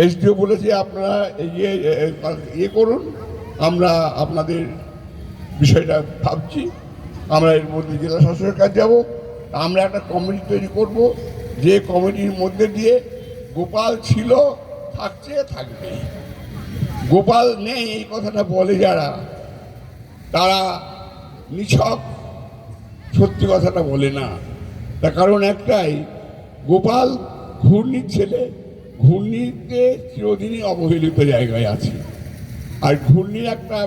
SDO বলেছে আপনারা ইয়ে করুন, আমরা আপনাদের বিষয়টা ভাবছি, আমরা এর মধ্যে জেলা শাসকের কাছে যাব, আমরা একটা কমিটি তৈরি করব, যে কমিটির মধ্যে দিয়ে গোপাল ছিল, থাকছে, থাকবে। গোপাল নেই এই কথাটা বলে যারা, তারা নিছক সত্যি কথাটা বলে না। তার কারণ একটাই, গোপাল ঘূর্ণির ছেলে, ঘূর্ণিতে চিরদিনই অবহেলিত জায়গায় আছে। আর ঘূর্ণির একটা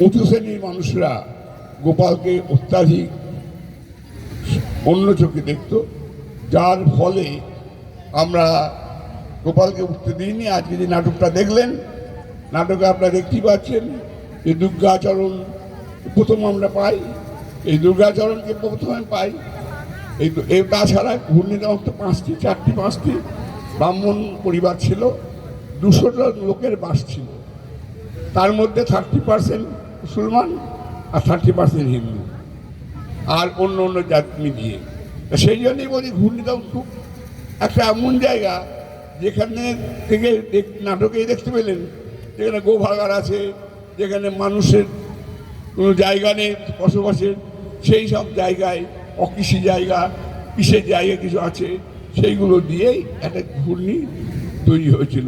উঁচু শ্রেণীর মানুষরা গোপালকে অত্যাধিক অন্য চোখে দেখত, যার ফলে আমরা গোপালকে উঠতে দিইনি। আজকে যে নাটকটা দেখলেন, নাটকে আপনারা দেখতেই পাচ্ছেন যে দুর্গাচরণ প্রথম আমরা পাই, এই দুর্গাচরণকে প্রথমে পাই। এই তাছাড়া ঘূর্ণিতে অন্ত 4টি-5টি ব্রাহ্মণ পরিবার ছিল, 200টা লোকের বাস ছিল, তার মধ্যে 30% মুসলমান আর 30% হিন্দু আর অন্য অন্য জাতি মিলিয়ে। সেই জন্যই বলি ঘূর্ণিদাও খুব একটা এমন জায়গা যেখানে থেকে নাটকেই দেখতে পেলেন, যেখানে গোভাগার আছে, যেখানে মানুষের কোনো জায়গা নেই বসবাসের, সেই সব জায়গায় অকৃষি জায়গা, কৃষির জায়গা কিছু আছে, সেইগুলো দিয়েই একটা ঘূর্ণি তৈরি হয়েছিল।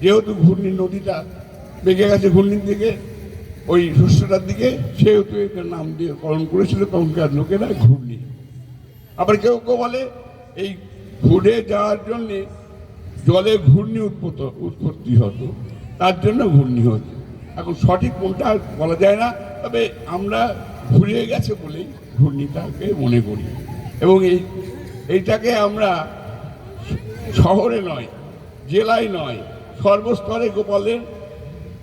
যেহেতু ঘূর্ণি নদীটা বেঁকে গেছে ঘূর্ণির দিকে, ওই শস্যটার দিকে, সেহেতু এটার নাম দিয়ে করণ করেছিল তখনকার লোকেরা ঘূর্ণি। আবার কেউ কেউ বলে এই ঘুরে যাওয়ার জন্যে জলে ঘূর্ণি উৎপত্তি হতো, তার জন্য ঘূর্ণি হতো। এখন সঠিক কোনটা বলা যায় না, তবে আমরা ঘুরে গেছে বলেই ঘূর্ণিটাকে মনে করি। এবং এইটাকে আমরা শহরে নয়, জেলায় নয়, সর্বস্তরে গোপালের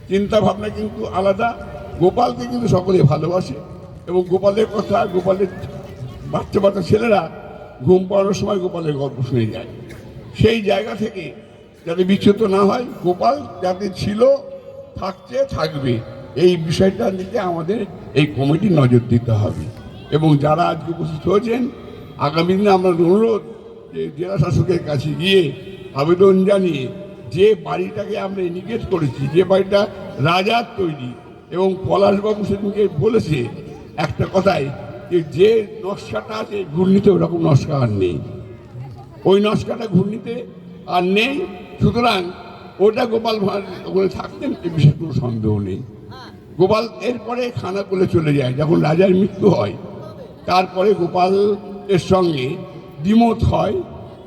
চিন্তা ভাবনা কিন্তু আলাদা। গোপালকে কিন্তু সকলে ভালোবাসে এবং গোপালের কথা, গোপালের বাচ্চা বাচ্চা ছেলেরা ঘুম পাড়ানোর সময় গোপালের গল্প শুনে যায়। সেই জায়গা থেকে যাতে বিচ্যুত না হয়, গোপাল যাতে ছিল, থাকছে, থাকবে, এই বিষয়টার দিকে আমাদের এই কমিটি নজর দিতে হবে। এবং যারা আজকে উপস্থিত হয়েছেন, আগামী দিনে আমরা অনুরোধ যে জেলা শাসকের কাছে গিয়ে আবেদন জানিয়ে যে বাড়িটাকে আমরা ইন্ডিকেট করেছি, যে বাড়িটা রাজার তৈরি, এবং পলাশবাবু সেদিনকে বলেছে একটা কথাই, যে নকশাটা আছে ঘূর্ণিতে ওরকম নকশা আর নেই, ওই নকশাটা ঘূর্ণিতে আর নেই। সুতরাং ওটা গোপাল ওখানে থাকতেন, এ বিষয়ে কোনো সন্দেহ নেই। গোপাল এরপরে খানাকুলে চলে যায়, যখন রাজার মৃত্যু হয় তারপরে গোপালের সঙ্গে দ্বিমত হয়।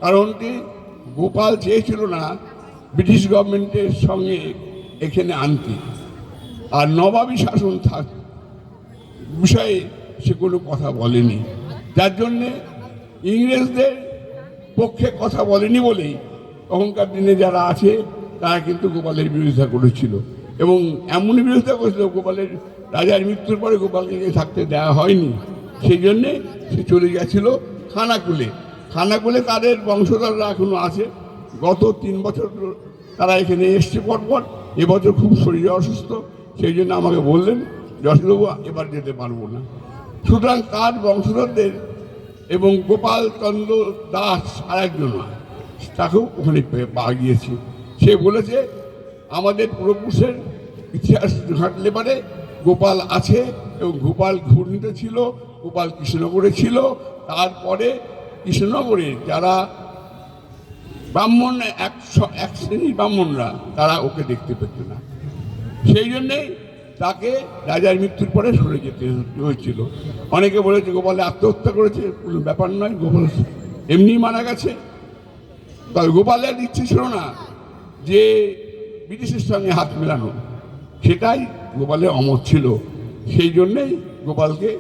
কারণটি, গোপাল চেয়েছিল না ব্রিটিশ গভর্নমেন্টের সঙ্গে এখানে আনতে, আর নবাবী শাসন বিষয়ে সে কোনো কথা বলেনি, যার জন্যে ইংরেজদের পক্ষে কথা বলেনি বলেই তখনকার দিনে যারা আছে তারা কিন্তু গোপালের বিরোধিতা করেছিল। এবং এমনই বিরোধিতা করেছিল, গোপালের রাজার মৃত্যুর পরে গোপালকে থাকতে দেওয়া হয়নি, সেই জন্যে সে চলে গেছিল খানাকুলে। খানাকুলে তাদের বংশধররা এখনও আছে। গত 3 বছর তারা এখানে এসছে পরপর। এবছর খুব শরীরে অসুস্থ, সেই জন্য আমাকে বললেন যশোরবাবু এবার যেতে পারবো না। সুতরাং তার বংশধরদের এবং গোপাল চন্দ্র দাস আর একজন, তাকেও ওখানে পাওয়া গিয়েছে। সে বলেছে আমাদের পূর্বপুরুষের ইতিহাস ঘাটলে পারে গোপাল আছে, এবং গোপাল ঘূর্ণিতে ছিল, গোপাল কৃষ্ণনগরে ছিল। তারপরে কৃষ্ণনগরের যারা ব্রাহ্মণ, এক শ্রেণীর ব্রাহ্মণরা, তারা ওকে দেখতে পেত না, সেই জন্যেই তাকে রাজার মৃত্যুর পরে সরে যেতে হয়েছিল। অনেকে বলেছে গোপালে আত্মহত্যা করেছে, কোনো ব্যাপার নয়, গোপাল এমনি মারা গেছে। তবে গোপালের ইচ্ছে ছিল না যে ব্রিটিশের সঙ্গে হাত মেলানো, সেটাই গোপালের অমত ছিল। সেই জন্যেই গোপালকে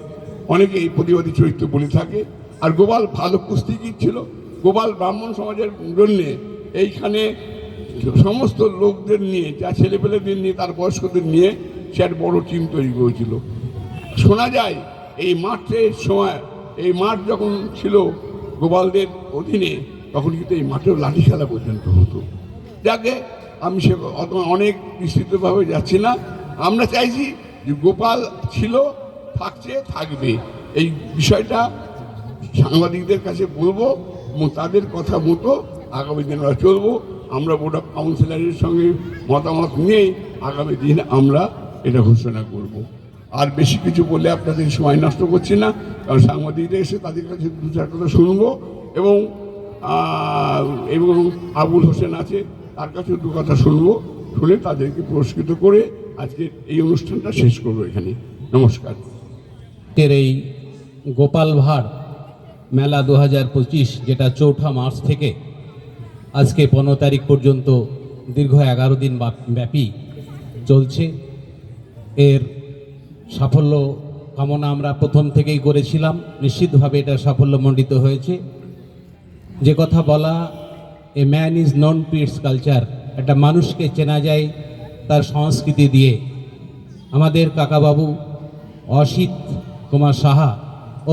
অনেকে এই প্রতিবাদী চরিত্র বলে থাকে। আর গোপাল ভালো কুস্তিগীর ছিল। গোপাল ব্রাহ্মণ সমাজের জন্যে এইখানে সমস্ত লোকদের নিয়ে, যা ছেলেপেলেদের নিয়ে, তার বয়স্কদের নিয়ে সে এক বড় টিম তৈরি করেছিল। শোনা যায় এই মাঠের সময়, এই মাঠ যখন ছিল গোপালদের অধীনে, তখন কিন্তু এই মাঠেও লাঠি খেলা পর্যন্ত হতো। যাকে আমি সে অনেক বিস্তৃতভাবে যাচ্ছি না। আমরা চাইছি যে গোপাল ছিল, থাকছে, থাকবে, এই বিষয়টা সাংবাদিকদের কাছে বলবো এবং তাদের কথা মতো আগামী দিন আমরা চলবো। আমরা বোর্ড অফ কাউন্সিলরের সঙ্গে মতামত নিয়ে আগামী দিন আমরা এটা ঘোষণা করব। আর বেশি কিছু বলে আপনাদের সময় নষ্ট করছি না, কারণ সাংবাদিকরা এসে তাদের কাছে দু চার কথা শুনবো, এবং আবুল হোসেন আছে, তার কাছে দু কথা শুনবো, শুনে তাদেরকে পুরস্কৃত করে আজকে এই অনুষ্ঠানটা শেষ করবো এখানে। নমস্কার। এই গোপাল ভাঁড় মেলা 2025 যেটা 4 মার্চ থেকে আজকে 15 তারিখ পর্যন্ত দীর্ঘ 11 দিন ব্যাপী চলছে। এর সাফল্য কামনা আমরা প্রথম থেকেই করেছিলাম, নিশ্চিতভাবে এটা সাফল্যমণ্ডিত হয়েছে। যে কথা বলা, a man is known to its culture, একটা মানুষকে চেনা যায় তার সংস্কৃতি দিয়ে। আমাদের কাকাবাবু অসিত কুমার সাহা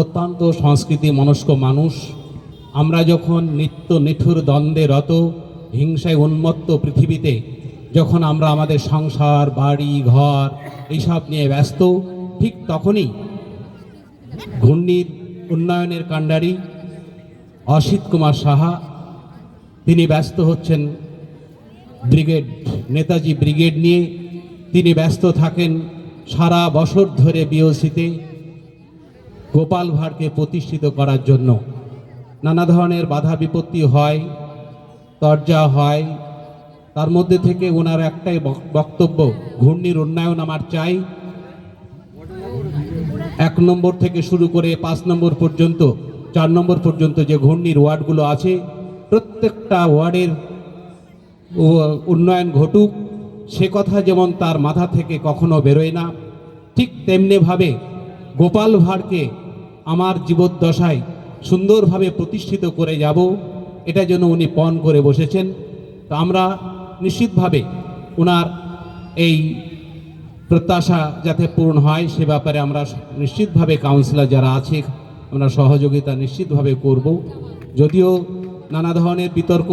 অত্যন্ত সংস্কৃতি মনস্ক মানুষ। আমরা যখন নিত্য নিঠুর দ্বন্দ্বে রত, হিংসায় উন্মত্ত পৃথিবীতে যখন আমরা আমাদের সংসার, বাড়ি, ঘর এইসব নিয়ে ব্যস্ত, ঠিক তখনই ঘূর্ণির উন্নয়নের কাণ্ডারি অসিত কুমার সাহা তিনি ব্যস্ত হচ্ছেন ব্রিগেড, নেতাজি ব্রিগেড নিয়ে। তিনি ব্যস্ত থাকেন সারা বছর ধরে বিওসিতে গোপাল ভাঁড়কে প্রতিষ্ঠিত করার জন্য। নানা ধরনের বাধা বিপত্তি হয়, তরজা হয়, তার মধ্যে থেকে ওনার একটাই বক্তব্য, ঘূর্ণির উন্নয়ন আমার চাই। 1 নম্বর থেকে শুরু করে 5 নম্বর পর্যন্ত, 4 নম্বর পর্যন্ত যে ঘূর্ণির ওয়ার্ডগুলো আছে, প্রত্যেকটা ওয়ার্ডের উন্নয়ন ঘটুক, সে কথা যেমন তার মাথা থেকে কখনো বেরোয় না, ঠিক তেমনিভাবে গোপাল ভাঁড়কে আমার জীবদ্দশায় সুন্দরভাবে প্রতিষ্ঠিত করে যাব, এটা যেন উনি পণ করে বসেছেন। তো আমরা নিশ্চিতভাবে ওনার এই প্রত্যাশা যাতে পূরণ হয় সে ব্যাপারে আমরা নিশ্চিতভাবে কাউন্সিলর যারা আছে আমরা সহযোগিতা নিশ্চিতভাবে করব। যদিও নানা ধরনের বিতর্ক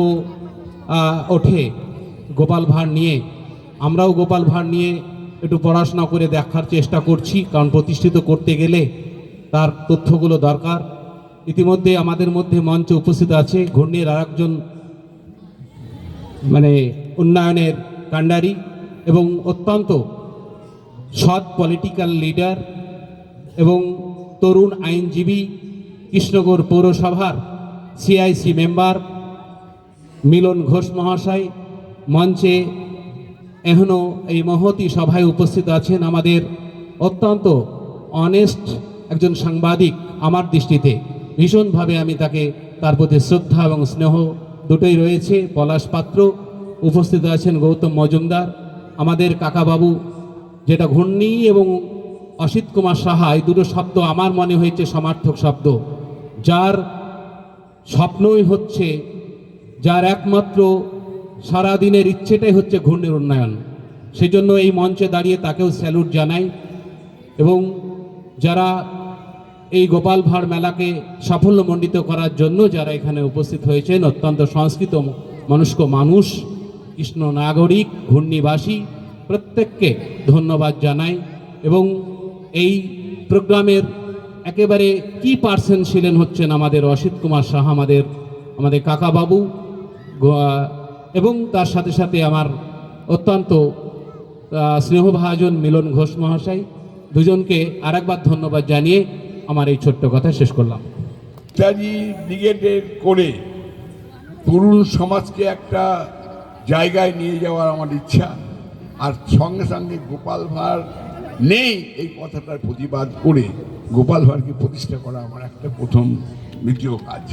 ওঠে গোপাল ভাঁড় নিয়ে, আমরাও গোপাল ভাঁড় নিয়ে একটু পড়াশোনা করে দেখার চেষ্টা করছি, কারণ প্রতিষ্ঠিত করতে গেলে তার তথ্যগুলো দরকার। ইতিমধ্যে আমাদের মধ্যে মঞ্চে উপস্থিত আছে ঘূর্ণির আরেকজন উন্নয়নের কাণ্ডারি এবং অত্যন্ত সৎ পলিটিক্যাল লিডার এবং তরুণ আইনজীবী, কৃষ্ণগড় পৌরসভার সিআইসি মেম্বার মিলন ঘোষ মহাশয় মঞ্চে এখনও এই মহতী সভায় উপস্থিত আছেন। আমাদের অত্যন্ত অনেস্ট একজন সাংবাদিক, আমার দৃষ্টিতে ভীষণভাবে আমি তার প্রতি শ্রদ্ধা এবং স্নেহ দুটোই রয়েছে। পলাশ পাত্র উপস্থিত আছেন, গৌতম মজুমদার, আমাদের কাকাবাবু। যেটা ঘূর্ণি এবং অসিত কুমার সাহা, এই দুটো শব্দ আমার মনে হয়েছে সমার্থক শব্দ, যার স্বপ্নই হচ্ছে, যার একমাত্র সারাদিনের ইচ্ছেটাই হচ্ছে ঘূর্ণির উন্নয়ন। সেজন্য এই মঞ্চে দাঁড়িয়ে তাকেও স্যালুট জানাই। এবং যারা এই গোপাল ভাঁড় মেলাকে সাফল্যমণ্ডিত করার জন্য যারা এখানে উপস্থিত হয়েছেন, অত্যন্ত সংস্কৃত মনস্ক মানুষ, কৃষ্ণ নাগরিক, ঘূর্ণিবাসী, প্রত্যেককে ধন্যবাদ জানাই। এবং এই প্রোগ্রামের একেবারে কি পার্সন ছিলেন হচ্ছেন আমাদের অসিত কুমার সাহা, আমাদের কাকাবাবু, এবং তার সাথে সাথে আমার অত্যন্ত স্নেহভাজন মিলন ঘোষ মহাশয়। দুজনকে আরেকবার ধন্যবাদ জানিয়ে আমার এই ছোট্ট কথা শেষ করলাম। নেতাজি ব্রিগেডের করে তরুণ সমাজকে একটা জায়গায় নিয়ে যাওয়ার আমার ইচ্ছা, আর সঙ্গে সঙ্গে গোপাল ভাঁড় নেই এই কথাটার প্রতিবাদ করে গোপাল ভাঁড়কে প্রতিষ্ঠা করা আমার একটা প্রথম দ্বিতীয় কাজ।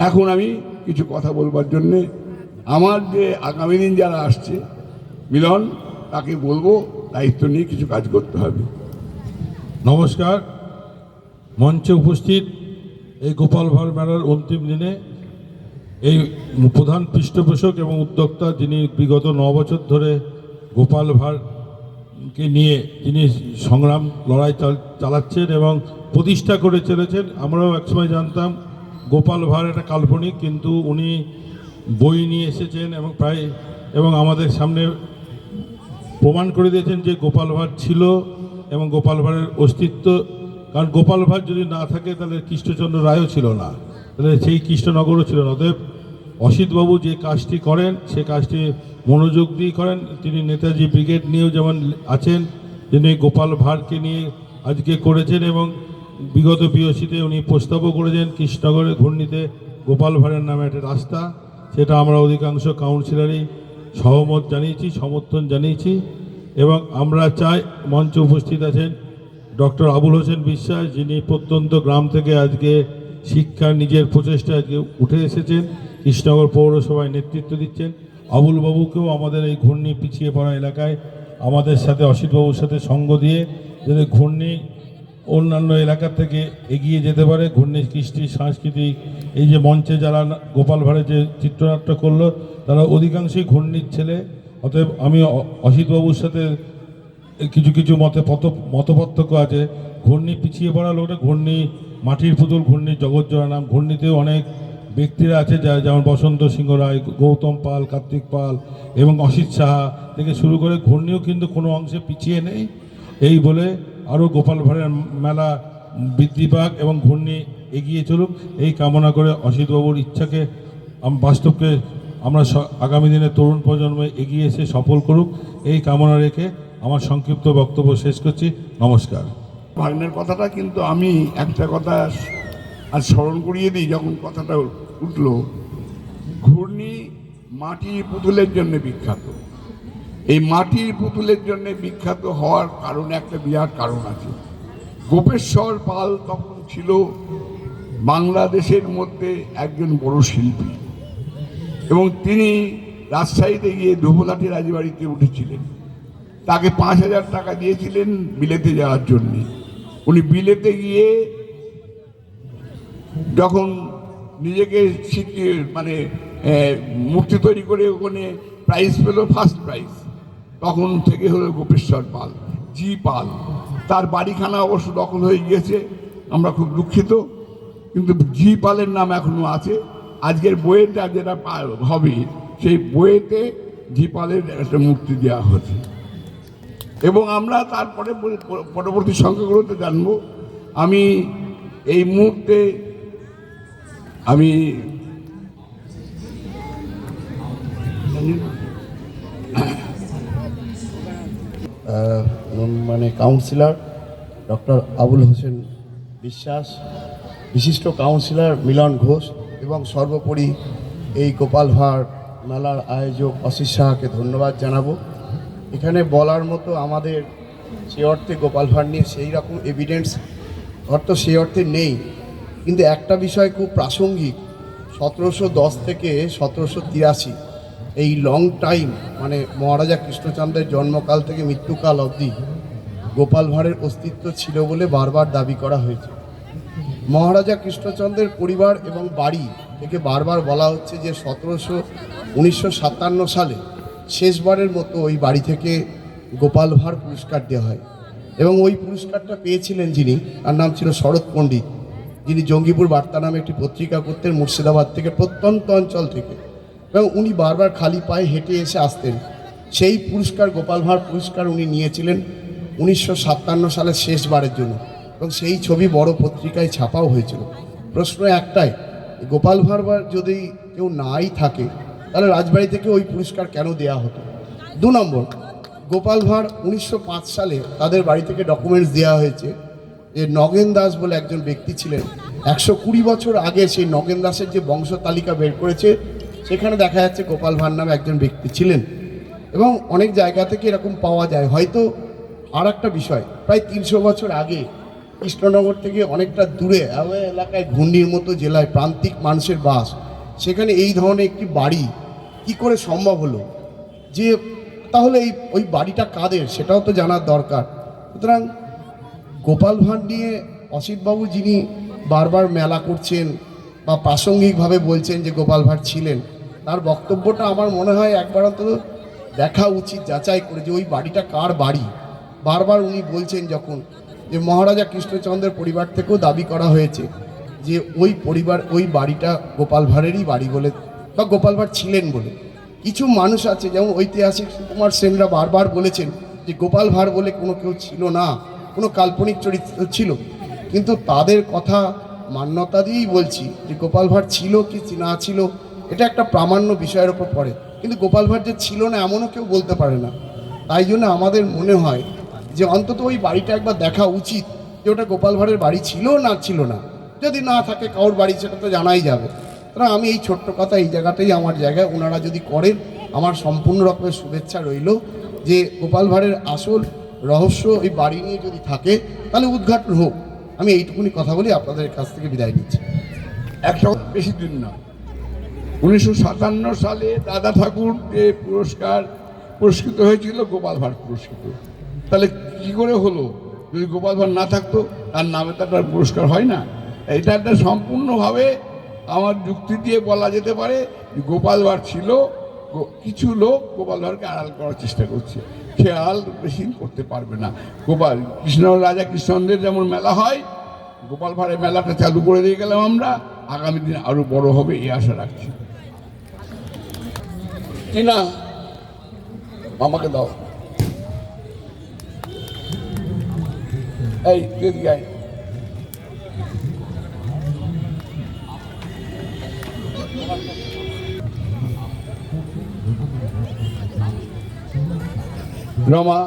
এখন আমি কিছু কথা বলবার জন্যে আমার যে আগামী দিন যারা আসছে মিলন, তাকে বলবো দায়িত্ব নিয়ে কিছু কাজ করতে হবে। নমস্কার। মঞ্চে উপস্থিত এই গোপাল ভাঁড় মেলার অন্তিম দিনে এই প্রধান পৃষ্ঠপোষক এবং উদ্যোক্তা, যিনি বিগত 9 বছর ধরে গোপাল ভাঁড়কে নিয়ে যিনি সংগ্রাম লড়াই চালাচ্ছেন এবং প্রতিষ্ঠা করে চলেছেন। আমরাও একসময় জানতাম গোপাল ভাঁড় একটা কাল্পনিক, কিন্তু উনি বই নিয়ে এসেছেন এবং আমাদের সামনে প্রমাণ করে দিয়েছেন যে গোপাল ভাঁড় ছিল এবং গোপাল ভাঁড়ের অস্তিত্ব। কারণ গোপাল ভাঁড় যদি না থাকে তাহলে কৃষ্ণচন্দ্র রায়ও ছিল না, তাহলে সেই কৃষ্ণনগরও ছিল না। অতএব অসিতবাবু যে কাজটি করেন সে কাজটি মনোযোগ দিয়ে করেন। তিনি নেতাজি ব্রিগেড নিয়েও যেমন আছেন, তিনি গোপাল ভাঁড়কে নিয়ে আজকে করেছেন এবং বিগত বিওসিতে উনি প্রস্তাবও করেছেন কৃষ্ণনগরের ঘূর্ণিতে গোপাল ভাঁড়ের নামে একটা রাস্তা, সেটা আমরা অধিকাংশ কাউন্সিলরই সহমত জানিয়েছি, সমর্থন জানিয়েছি। এবং আমরা চাই মঞ্চে উপস্থিত আছেন ডক্টর আবুল হোসেন বিশ্বাস, যিনি প্রত্যন্ত গ্রাম থেকে আজকে শিক্ষার নিজের প্রচেষ্টা আজকে উঠে এসেছেন, কৃষ্ণনগর পৌরসভায় নেতৃত্ব দিচ্ছেন। আবুল বাবুকেও আমাদের এই ঘূর্ণি পিছিয়ে পড়া এলাকায় আমাদের সাথে অসিতবাবুর সাথে সঙ্গ দিয়ে যাতে ঘূর্ণি অন্যান্য এলাকা থেকে এগিয়ে যেতে পারে। ঘূর্ণি কৃষ্টি সাংস্কৃতিক এই যে মঞ্চে যারা গোপাল ভাঁড়ের যে চিত্রনাট্য করলো তারা অধিকাংশই ঘূর্ণির ছেলে। অতএব আমি অসিতবাবুর সাথে কিছু কিছু মতপার্থক্য আছে। ঘূর্ণি পিছিয়ে পড়া লোকটা, ঘূর্ণি মাটির পুতুল, ঘূর্ণি জগৎজোড়া নাম। ঘূর্ণিতেও অনেক ব্যক্তিরা আছে যা যেমন বসন্ত সিংহ রায়, গৌতম পাল, কার্তিক পাল এবং অসিত সাহা থেকে শুরু করে ঘূর্ণিও কিন্তু কোনো অংশে পিছিয়ে নেই। এই বলে আরও গোপাল ভাঁড়ের মেলা বৃদ্ধি পাক এবং ঘূর্ণি এগিয়ে চলুক এই কামনা করে অসিতবাবুর ইচ্ছাকে বাস্তবকে আমরা আগামী দিনে তরুণ প্রজন্মে এগিয়ে এসে সফল করুক এই কামনা রেখে আমার সংক্ষিপ্ত বক্তব্য শেষ করছি। নমস্কার। ভাগ্নের কথাটা কিন্তু আমি একটা কথা আর স্মরণ করিয়ে দিই, যখন কথাটা উঠল, ঘূর্ণি মাটির পুতুলের জন্য বিখ্যাত। এই মাটির পুতুলের জন্য বিখ্যাত হওয়ার কারণে একটা বিরাট কারণ আছে। গোপেশ্বর পাল তখন ছিল বাংলাদেশের মধ্যে একজন বড় শিল্পী এবং তিনি রাজশাহীতে গিয়ে ধুবলাটি রাজবাড়িতে উঠেছিলেন। তাকে 5,000 টাকা দিয়েছিলেন বিলেতে যাওয়ার জন্যে। উনি বিলেতে গিয়ে যখন নিজেকে মূর্তি তৈরি করে ওখানে প্রাইজ পেল, ফার্স্ট প্রাইজ, তখন থেকে হলো গোপেশ্বর পাল, জি পাল। তার বাড়িখানা অবশ্য দখল হয়ে গিয়েছে, আমরা খুব দুঃখিত, কিন্তু জি পালের নাম এখনো আছে। আজকের বইয়েটা যেটা হবে সেই বইয়েতে জি পালের একটা মূর্তি দেওয়া হচ্ছে এবং আমরা তারপরে পরবর্তী সংখ্যাগুলোতে জানবো। আমি এই মুহূর্তে কাউন্সিলর ডক্টর আবুল হোসেন বিশ্বাস, বিশিষ্ট কাউন্সিলর মিলন ঘোষ এবং সর্বোপরি এই গোপাল ভাঁড় মেলার আয়োজক অসিত সাহাকে ধন্যবাদ জানাবো। এখানে বলার মতো আমাদের সে অর্থে গোপাল ভাঁড় নিয়ে সেই রকম এভিডেন্স সেই অর্থে নেই, কিন্তু একটা বিষয় খুব প্রাসঙ্গিক। 1710 থেকে 1783 এই লং টাইম, মানে মহারাজা কৃষ্ণচন্দ্রের জন্মকাল থেকে মৃত্যুকাল অবধি গোপাল ভাঁড়ের অস্তিত্ব ছিল বলে বারবার দাবি করা হয়েছে। মহারাজা কৃষ্ণচন্দ্রের পরিবার এবং বাড়ি থেকে বারবার বলা হচ্ছে যে 1957 সালে শেষবারের মতো ওই বাড়ি থেকে গোপাল ভাঁড় পুরস্কার দেওয়া হয় এবং ওই পুরস্কারটা পেয়েছিলেন যিনি, তার নাম ছিল শরৎ পণ্ডিত, যিনি জঙ্গিপুর বার্তা নামে একটি পত্রিকা করতেন মুর্শিদাবাদ থেকে, প্রত্যন্ত অঞ্চল থেকে, এবং উনি বারবার খালি পায়ে হেঁটে এসে আসতেন। সেই পুরস্কার, গোপাল ভাঁড় পুরস্কার উনি নিয়েছিলেন 1957 সালের শেষবারের জন্য এবং সেই ছবি বড় পত্রিকায় ছাপাও হয়েছিল। প্রশ্ন একটাই, গোপাল ভাঁড় যদি কেউ নাই থাকে তাহলে রাজবাড়ি থেকে ওই পুরস্কার কেন দেয়া হতো? 2 নম্বর, গোপাল ভাঁড় 1905 সালে তাদের বাড়ি থেকে ডকুমেন্টস দেওয়া হয়েছে যে নগেন দাস বলে একজন ব্যক্তি ছিলেন। 120 বছর আগে সেই নগেন দাসের যে বংশ তালিকা বের করেছে সেখানে দেখা যাচ্ছে গোপাল ভাঁড় নামে একজন ব্যক্তি ছিলেন এবং অনেক জায়গা থেকে এরকম পাওয়া যায়। হয়তো আর একটা বিষয়, প্রায় 300 বছর আগে কৃষ্ণনগর থেকে অনেকটা দূরে এলাকায় ঘূর্ণির মতো জেলায় প্রান্তিক মানুষের বাস, সেখানে এই ধরনের একটি বাড়ি কি করে সম্ভব হলো? যে তাহলে ওই বাড়িটা কাদের সেটাও তো জানার দরকার। সুতরাং গোপাল ভাঁড় নিয়ে অসিতবাবু যিনি বারবার মেলা করছেন বা প্রাসঙ্গিকভাবে বলছেন যে গোপাল ভাঁড় ছিলেন, তার বক্তব্যটা আমার মনে হয় একবার অন্তত দেখা উচিত, যাচাই করে যে ওই বাড়িটা কার বাড়ি। বারবার উনি বলছেন যখন যে মহারাজা কৃষ্ণচন্দ্রের পরিবার থেকেও দাবি করা হয়েছে যে ওই বাড়িটা গোপাল ভাঁড়েরই বাড়ি বলে বা গোপাল ভাঁড় ছিলেন বলে। কিছু মানুষ আছে যেমন ঐতিহাসিক সুকুমার সেনরা বারবার বলেছেন যে গোপাল ভাঁড় বলে কোনো কেউ ছিল না, কোনো কাল্পনিক চরিত্র ছিল, কিন্তু তাদের কথা মান্যতা দিয়েই বলছি যে গোপাল ভাঁড় ছিল কি না ছিল এটা একটা প্রামাণ্য বিষয়ের ওপর পড়ে, কিন্তু গোপাল ভাঁড় যে ছিল না এমনও কেউ বলতে পারে না। তাই জন্য আমাদের মনে হয় যে অন্তত ওই বাড়িটা একবার দেখা উচিত, যে ওটা গোপাল ভাঁড়ের বাড়ি ছিল না ছিল না। যদি না থাকে কারোর বাড়ি, সেটা তো জানাই যাবে। তারা আমি এই ছোট্ট কথা, এই জায়গাটাই আমার জায়গায়, ওনারা যদি করেন আমার সম্পূর্ণ রকমের শুভেচ্ছা রইল। যে গোপাল ভাঁড়ের আসল রহস্য এই বাড়ি নিয়ে যদি থাকে তাহলে উদ্ঘাটন হোক। আমি এইটুকুনি কথা বলি, আপনাদের কাছ থেকে বিদায় নিচ্ছি। একটা বেশি দিন না, 1957 সালে দাদা ঠাকুর যে পুরস্কৃত হয়েছিল, গোপাল ভাঁড় পুরস্কৃত। তাহলে কি করে হলো? যদি গোপাল ভাঁড় না থাকতো, তার নামে তো একটা পুরস্কার হয় না। এটা একটা সম্পূর্ণভাবে আমার যুক্তি দিয়ে বলা যেতে পারে যে গোপাল ভাঁড় ছিল, কিছু লোক গোপাল ভাঁড়কে আড়াল করার চেষ্টা করছে। সে আড়াল বেশি করতে পারবে না। রাজা কৃষ্ণচন্দ্রের যেমন মেলা হয়, গোপাল ভাঁড়ের মেলাটা চালু করে দিয়ে গেলাম আমরা, আগামী দিন আরো বড় হবে এই আশা রাখছি। কি না, আমাকে দাও। এই এদিকে আয়। রমা,